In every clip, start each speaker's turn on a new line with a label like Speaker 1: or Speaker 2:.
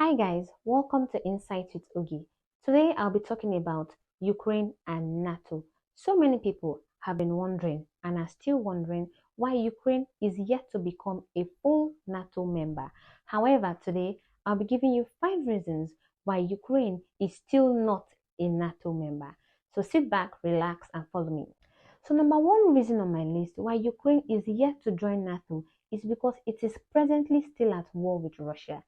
Speaker 1: Hi guys, welcome to Insight with Ogi. Today I'll be talking about Ukraine and NATO. So many people have been wondering and are still wondering why Ukraine is yet to become a full NATO member. However, today I'll be giving you 5 reasons why Ukraine is still not a NATO member. So sit back, relax and follow me. So number one reason on my list why Ukraine is yet to join NATO is because it is presently still at war with Russia.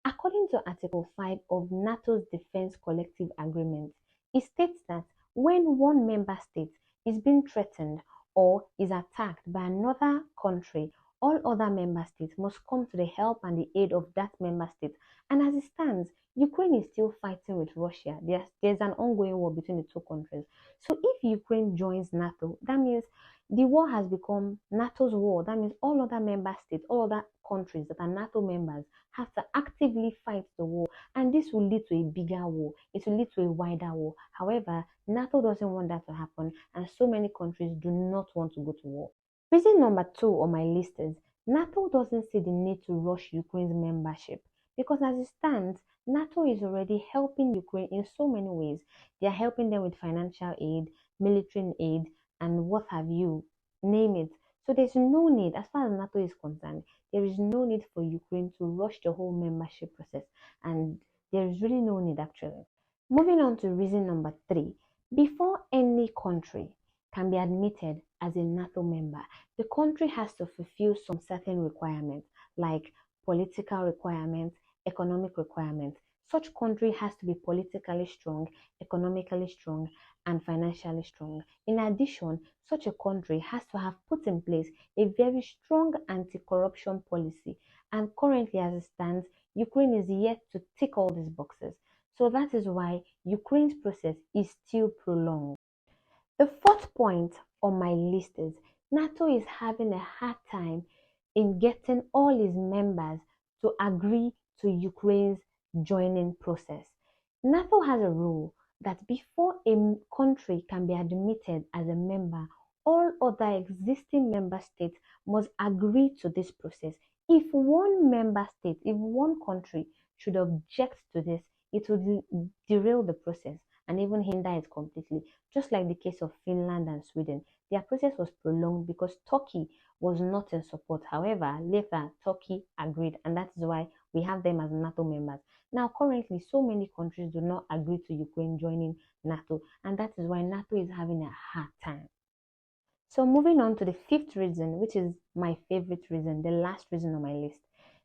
Speaker 1: According to Article 5 of NATO's Defense Collective Agreement, it states that when one member state is being threatened or is attacked by another country, all other member states must come to the help and the aid of that member state. And as it stands, Ukraine is still fighting with Russia. There's an ongoing war between the two countries. So if Ukraine joins NATO, that means the war has become NATO's war. That means all other member states, all other countries that are NATO members have to actively fight the war, and this will lead to a bigger war. It will lead to a wider war. However, NATO doesn't want that to happen, and so many countries do not want to go to war. Reason number 2 on my list is NATO doesn't see the need to rush Ukraine's membership because as it stands, NATO is already helping Ukraine in so many ways. They are helping them with financial aid, military aid, and what have you, name it. So there's no need, as far as NATO is concerned, there is no need for Ukraine to rush the whole membership process, and there is really no need actually. Moving on to reason number 3, before any country can be admitted as a NATO member, the country has to fulfill some certain requirements like political requirements, economic requirements. Such country has to be politically strong, economically strong, and financially strong. In addition, such a country has to have put in place a very strong anti-corruption policy. And currently, as it stands, Ukraine is yet to tick all these boxes. So that is why Ukraine's process is still prolonged. The fourth point on my list is NATO is having a hard time in getting all its members to agree to Ukraine's joining process. NATO has a rule that before a country can be admitted as a member, all other existing member states must agree to this process. If one member state, if one country should object to this, it would derail the process and even hinder it completely. Just like the case of Finland and Sweden, their process was prolonged because Turkey was not in support. However, later Turkey agreed, and that is why we have them as NATO members. Now, currently, so many countries do not agree to Ukraine joining NATO, and that is why NATO is having a hard time. So, moving on to the fifth reason, which is my favorite reason, the last reason on my list.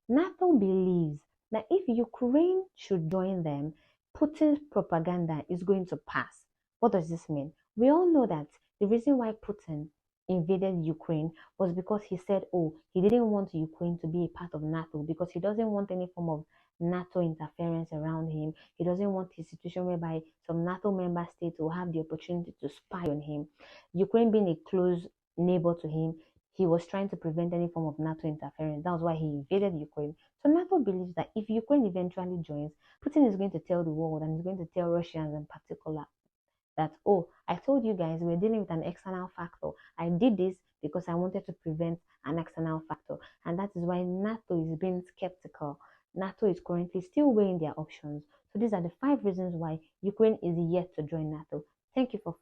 Speaker 1: NATO believes that if Ukraine should join them, Putin's propaganda is going to pass. What does this mean? We all know that the reason why Putin invaded Ukraine was because he said, oh, he didn't want Ukraine to be a part of NATO because he doesn't want any form of NATO interference around him. He doesn't want a situation whereby some NATO member states will have the opportunity to spy on him. Ukraine being a close neighbor to him, he was trying to prevent any form of NATO interference. That was why he invaded Ukraine. So NATO believes that if Ukraine eventually joins, Putin is going to tell the world and he's going to tell Russians in particular that, oh, I told you guys we're dealing with an external factor. I did this because I wanted to prevent an external factor. And that is why NATO is being skeptical. NATO is currently still weighing their options. So these are the 5 reasons why Ukraine is yet to join NATO. Thank you for